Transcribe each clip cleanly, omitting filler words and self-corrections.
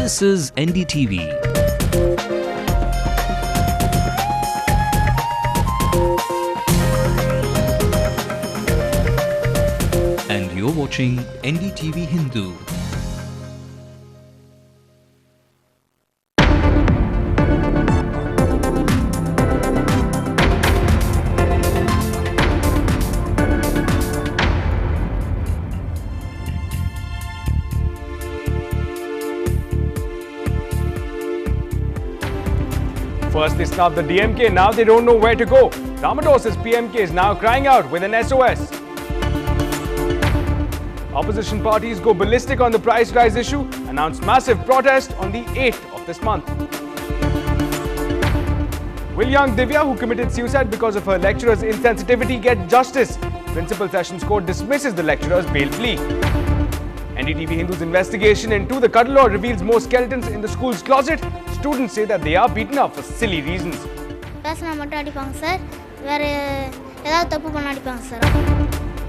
This is NDTV. And you're watching NDTV Hindu. First they snubbed the DMK, now they don't know where to go. Ramados's PMK is now crying out with an SOS. Opposition parties go ballistic on the price rise issue, announced massive protest on the 8th of this month. Will young Divya, who committed suicide because of her lecturer's insensitivity, get justice? Principal Sessions Court dismisses the lecturer's bail plea. NDTV Hindu's investigation into the cuddle law reveals more skeletons in the school's closet. Students say that they are beaten up for silly reasons.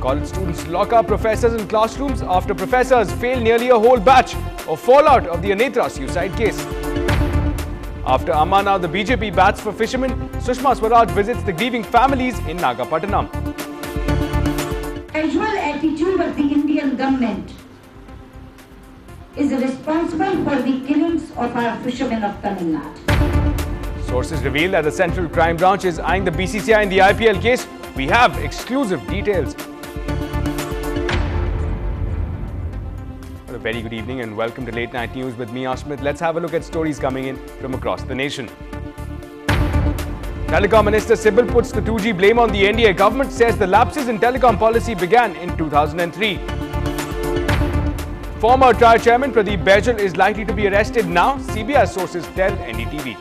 College students lock up professors in classrooms after professors fail nearly a whole batch, or fallout of the Anetra suicide case. After Amma, now the BJP bats for fishermen. Sushma Swaraj visits the grieving families in Nagapattinam. Casual attitude of the Indian government is responsible for the killings of our fishermen of Tamil Nadu. Sources reveal that the Central Crime Branch is eyeing the BCCI in the IPL case. We have exclusive details. Well, a very good evening and welcome to Late Night News with me, Ashmit. Let's have a look at stories coming in from across the nation. Telecom Minister Sibbal puts the 2G blame on the NDA government, says the lapses in telecom policy began in 2003. Former TRAI chairman Pradeep Baijal is likely to be arrested now, CBI sources tell NDTV.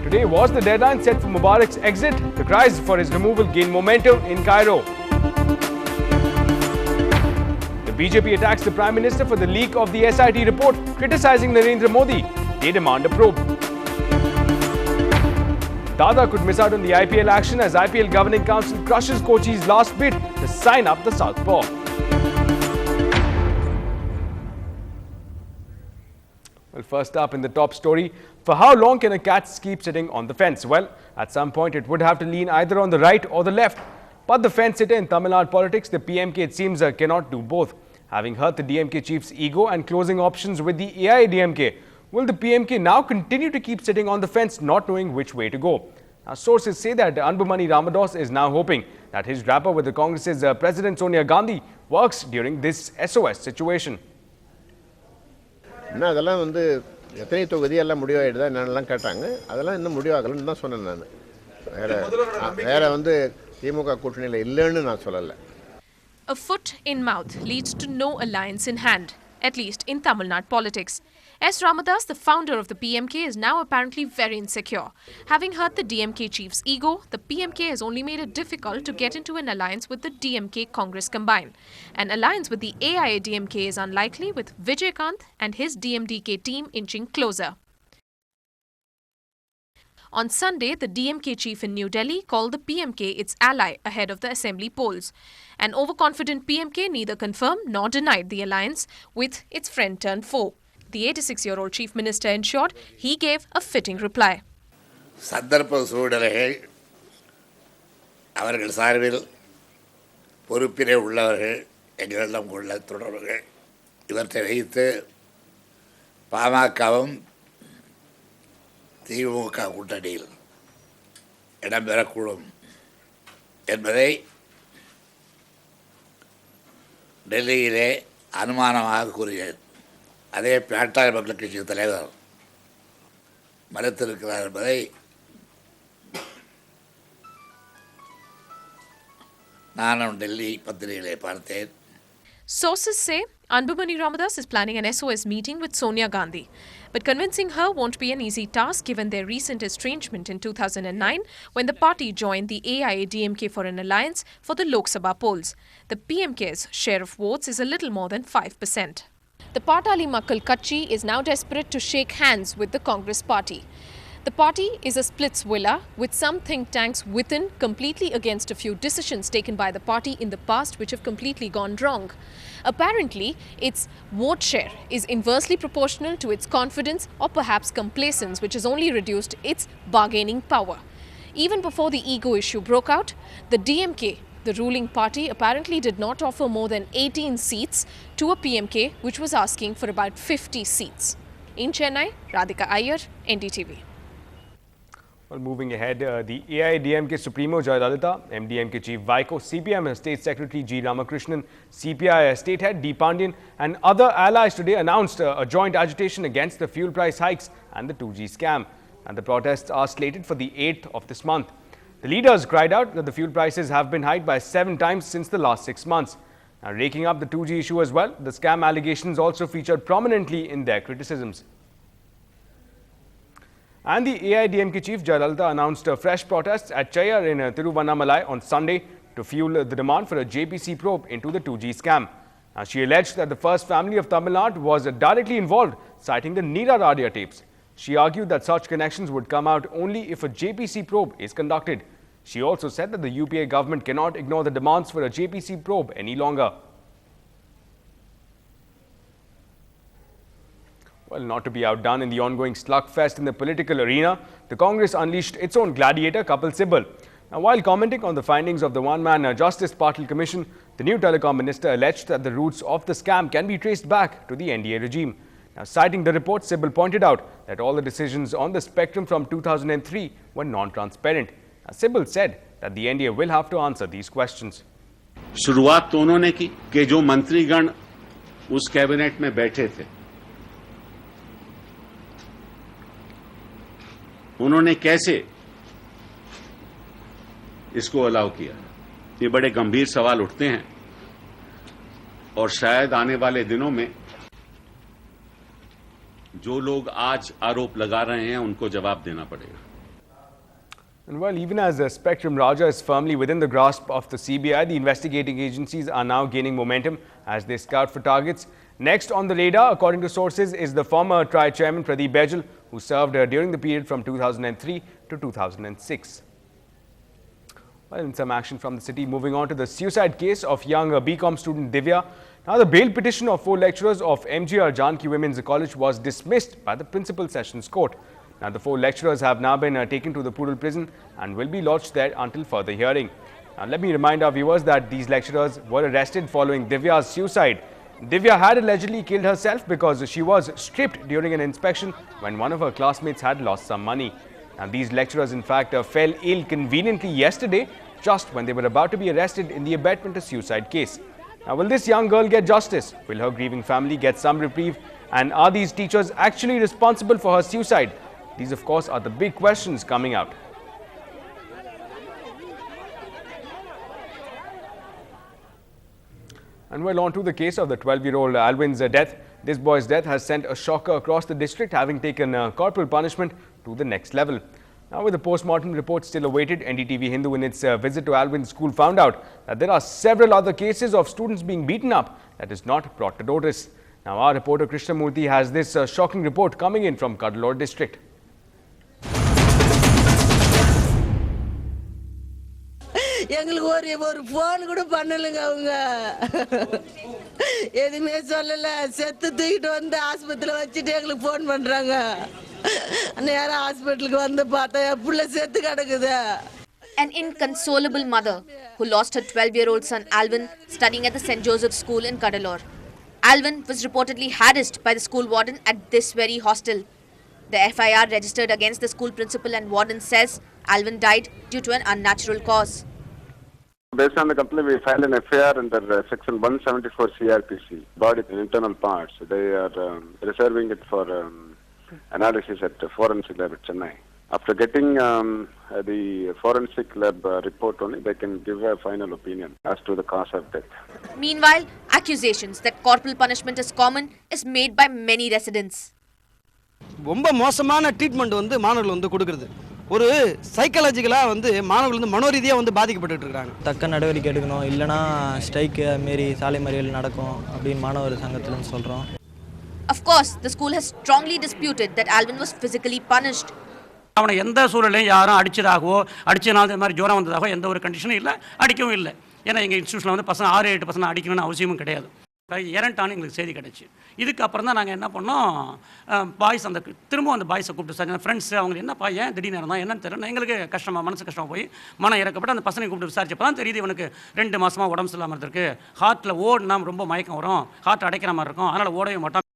Today was the deadline set for Mubarak's exit. The cries for his removal gained momentum in Cairo. The BJP attacks the Prime Minister for the leak of the SIT report, criticizing Narendra Modi. They demand a probe. Dada could miss out on the IPL action as IPL Governing Council crushes Kochi's last bid to sign up the Southpaw. Well, first up in the top story, for how long can a cat keep sitting on the fence? Well, at some point it would have to lean either on the right or the left. But the fence sitter in Tamil Nadu politics, the PMK, it seems cannot do both. Having hurt the DMK chief's ego and closing options with the AIADMK, will the PMK now continue to keep sitting on the fence, not knowing which way to go? Now, sources say that Anbumani Ramados is now hoping that his rapport with the Congress's President Sonia Gandhi works during this SOS situation. அதெல்லாம் வந்து எத்தனை தொகுதி எல்லாம் முடிவாயிடுதா என்னெல்லாம் கேட்டாங்க அதெல்லாம் இன்னும் முடிவாகலன்னு தான் சொன்னேன் நான் வேற வந்து திமுக கூட்டணியில் இல்லைன்னு நான் சொல்லலை. A foot in mouth leads to no alliance in hand, at least in Tamil Nadu politics. S. Ramadas, the founder of the PMK, is now apparently very insecure. Having hurt the DMK chief's ego, the PMK has only made it difficult to get into an alliance with the DMK Congress combined. An alliance with the AIADMK is unlikely, with Vijaykanth and his DMDK team inching closer. On Sunday, the DMK chief in New Delhi called the PMK its ally ahead of the assembly polls. An overconfident PMK neither confirmed nor denied the alliance with its friend-turned-foe. The 86-year-old chief minister ensured he gave a fitting reply. சந்தர்ப்ப சூழல்கள் அவர்கள் சார்பில் பொறுப்பிலே உள்ளவர்கள் எங்களிடம் உள்ள தொடர்புகள் இவற்றை வைத்து பாமகவும் திமுக கூட்டணியில் இடம்பெறக்கூடும் என்பதை டெல்லியிலே அனுமானமாக கூறியது. அதே பாட்டாளி மக்கள் கட்சி தலைவர் மறுத்திருக்கிறார் என்பதை நானும் டெல்லி பத்திரிகையிலே பார்த்தேன். Sources say Anbumani Ramadas is planning an SOS meeting with Sonia Gandhi. But convincing her won't be an easy task given their recent estrangement in 2009 when the party joined the AIADMK for an alliance for the Lok Sabha polls. The PMK's share of votes is a little more than 5%. The Patali Makkal Katchi is now desperate to shake hands with the Congress party. The party is a splitsvilla, with some think tanks within completely against a few decisions taken by the party in the past which have completely gone wrong. Apparently, its vote share is inversely proportional to its confidence or perhaps complacence, which has only reduced its bargaining power. Even before the ego issue broke out, the DMK, the ruling party, apparently did not offer more than 18 seats to a PMK which was asking for about 50 seats. In Chennai, Radhika Iyer, NDTV. Well, moving ahead, the AIADMK Supremo Jayalalitha, MDMK Chief Vaiko, CPM State Secretary G. Ramakrishnan, CPI State Head D. Pandian and other allies today announced a joint agitation against the fuel price hikes and the 2G scam. And the protests are slated for the 8th of this month. The leaders cried out that the fuel prices have been hiked by 7 times since the last 6 months. Now, raking up the 2G issue as well, the scam allegations also featured prominently in their criticisms. And the AIADMK Chief Jayalalitha announced fresh protests at Chayar in Tiruvannamalai on Sunday to fuel the demand for a JPC probe into the 2G scam. Now, she alleged that the first family of Tamil Nadu was directly involved, citing the Neera Radia tapes. She argued that such connections would come out only if a JPC probe is conducted. She also said that the UPA government cannot ignore the demands for a JPC probe any longer. Well, not to be outdone in the ongoing slugfest in the political arena, the Congress unleashed its own gladiator, Kapil Sibal. Now, while commenting on the findings of the one-man Justice Patil Commission, the new telecom minister alleged that the roots of the scam can be traced back to the NDA regime. Now, citing the report, Sibal pointed out that all the decisions on the spectrum from 2003 were non-transparent. Sibal said that the NDA will have to answer these questions. शुरुआत तो उन्होंने की कि जो मंत्रीगण उस cabinet में बैठे थे उन्होंने कैसे इसको अलाउ किया, ये बड़े गंभीर सवाल उठते हैं और शायद आने वाले दिनों में जो लोग आज आरोप लगा रहे हैं उनको जवाब देना पड़ेगा. And well, even as the Spectrum Raja is firmly within the grasp of the CBI, the investigating agencies are now gaining momentum as they scout for targets. Next on the radar, according to sources, is the former TRI chairman Pradeep Baijal, who served during the period from 2003 to 2006. Well, in some action from the city, moving on to the suicide case of young BCom student Divya. Now, the bail petition of 4 lecturers of MGR Janki Women's College was dismissed by the Principal Sessions Court. Now, the 4 lecturers have now been taken to the Poodle prison and will be lodged there until further hearing. Now, let me remind our viewers that these lecturers were arrested following Divya's suicide. Divya had allegedly killed herself because she was stripped during an inspection when one of her classmates had lost some money. Now, these lecturers, in fact, fell ill conveniently yesterday, just when they were about to be arrested in the abetment of suicide case. Now, will this young girl get justice? Will her grieving family get some reprieve? And are these teachers actually responsible for her suicide? These, of course, are the big questions coming out. And well, on to the case of the 12-year-old Alvin's death. This boy's death has sent a shocker across the district, having taken corporal punishment to the next level. Now, with the post-mortem report still awaited, NDTV Hindu in its visit to Alvin's school found out that there are several other cases of students being beaten up that is not brought to notice. Now, our reporter Krishnamurthy has this shocking report coming in from Cuddalore district. எங்களுக்கு ஒரு phone கூட பண்ணலங்க அவங்க எதுமே சொல்லல செத்து தூக்கிட்டு வந்து ஆஸ்பத்திரியில வச்சிட்டு எங்களுக்கு ஃபோன் பண்றாங்க நேரா ஹாஸ்பிடலுக்கு வந்து பார்த்தா புள்ள செத்து கிடக்குது. An inconsolable mother who lost her 12-year-old son Alvin studying at the St. Joseph's School in Cuddalore. Alvin was reportedly harassed by the school warden at this very hostel. The FIR registered against the school principal and warden says Alvin died due to an unnatural cause. Based on the complaint, we filed an FIR under section 174 CRPC, body and internal parts. They are reserving it for analysis at the forensic lab at Chennai. After getting the forensic lab report only, they can give a final opinion as to the cause of death. Meanwhile, accusations that corporal punishment is common is made by many residents. ரொம்ப மோசமான treatment வந்து மாணவர்கள் வந்து கொடுக்குறது. ஒரு சைக்காலஜிக்கலா வந்து மாணவர்கள் வந்து மனோரீதியா வந்து பாதிக்கப்பட்டு இருக்காங்க. தக்க நடவடிக்கை எடுக்கணும், இல்லனா ஸ்ட்ரைக் மாரி சாலை மறியல் நடக்கும் அப்படி மாணவர் சங்கத்துல சொல்றோம். Of course, the school has strongly disputed that Alvin was physically punished. அவனை எந்த சூழலையும் யாரும் அடிச்சதாகவோ அடிச்சனால இந்த மாதிரி ஜுரம் வந்ததாகவோ எந்த ஒரு கண்டிஷனும் இல்லை, அடிக்கவும் இல்லை. ஏன்னா எங்கள் இன்ஸ்டியூஷனில் வந்து பசங்க 6-8 பசங்க அடிக்கணும்னு அவசியமும் கிடையாது. இறண்டான்னு எங்களுக்கு செய்தி கிடச்சி. இதுக்கப்புறம் தான் நாங்கள் என்ன பண்ணோம், பாய்ஸ் திரும்பவும் அந்த பாய்ஸை கூப்பிட்டு சார் ஃப்ரெண்ட்ஸ் அவங்க என்னப்பா ஏன் திடீர்னு இருந்தால் என்னன்னு தெரியல, எங்களுக்கு மனசு கஷ்டமாக போய் மனம் இறக்கப்பட்டு அந்த பசங்களை கூப்பிட்டு விசாரிச்சப்போ தான் தெரியுது இவனுக்கு 2 மாதமாக உடம்பு சரியில்லாமல் இருந்திருக்கு, ஹார்ட்டில் ஓடினா ரொம்ப மயக்கம் வரும், ஹார்ட் அடைக்கிற மாதிரி இருக்கும், அதனால் ஓடவே மாட்டோம்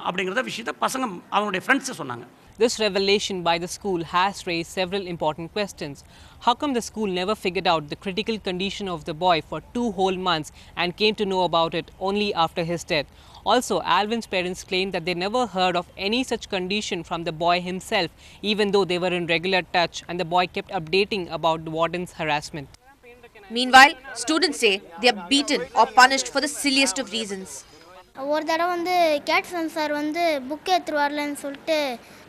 அப்படிங்கிறத விஷயத்தை பசங்க அவனுடைய ஃப்ரெண்ட்ஸு சொன்னாங்க. This revelation by the school has raised several important questions. How come the school never figured out the critical condition of the boy for 2 whole months and came to know about it only after his death? Also, Alvin's parents claim that they never heard of any such condition from the boy himself, even though they were in regular touch and the boy kept updating about the warden's harassment. Meanwhile, students say they are beaten or punished for the silliest of reasons. ஒரு தடவை வந்து கேட்சன் sir வந்து book எடுத்துட்டு வரலன்னு சொல்லிட்டு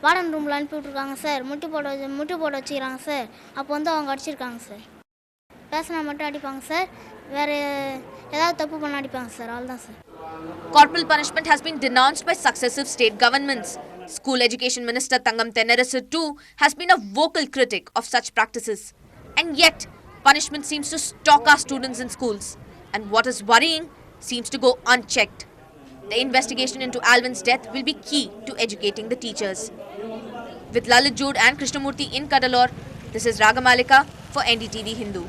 warden ரூமில் அனுப்பி விட்ருக்காங்க சார். முட்டி போட வச்சுக்கிறாங்க சார். அப்போ வந்து அவங்க அடிச்சிருக்காங்க சார். பேசினா மட்டும் அடிப்பாங்க சார், வேறு ஏதாவது தப்பு பண்ண அடிப்பாங்க சார், அவ்வளோதான் sir. Corporal punishment has been denounced by successive state governments. School Education Minister Thangam Tennarasu too has been a vocal critic of such practices. And yet, punishment seems to stalk our students in schools. And what is worrying seems to go unchecked. The investigation into Alvin's death will be key to educating the teachers. With Lalit Jood and Krishnamurthy in Cuddalore, this is Ragamalika for NDTV Hindu.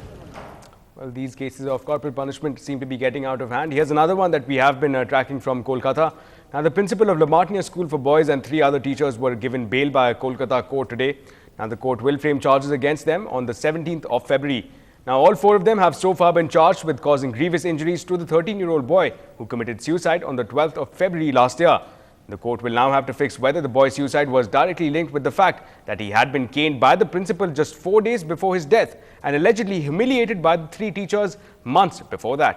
Well, these cases of corporal punishment seem to be getting out of hand. Here's another one that we have been tracking from Kolkata. Now, the principal of Lamartine School for Boys and 3 other teachers were given bail by a Kolkata court today. Now, the court will frame charges against them on the 17th of February. Now, all 4 of them have so far been charged with causing grievous injuries to the 13-year-old boy who committed suicide on the 12th of February last year. The court will now have to fix whether the boy's suicide was directly linked with the fact that he had been caned by the principal just 4 days before his death and allegedly humiliated by the 3 teachers months before that.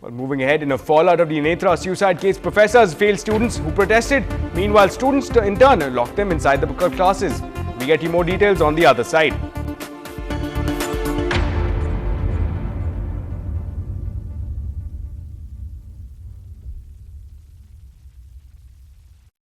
Well, moving ahead, in a fallout of the Netra suicide case, professors failed students who protested. Meanwhile, students in turn locked them inside the classes. We get you more details on the other side.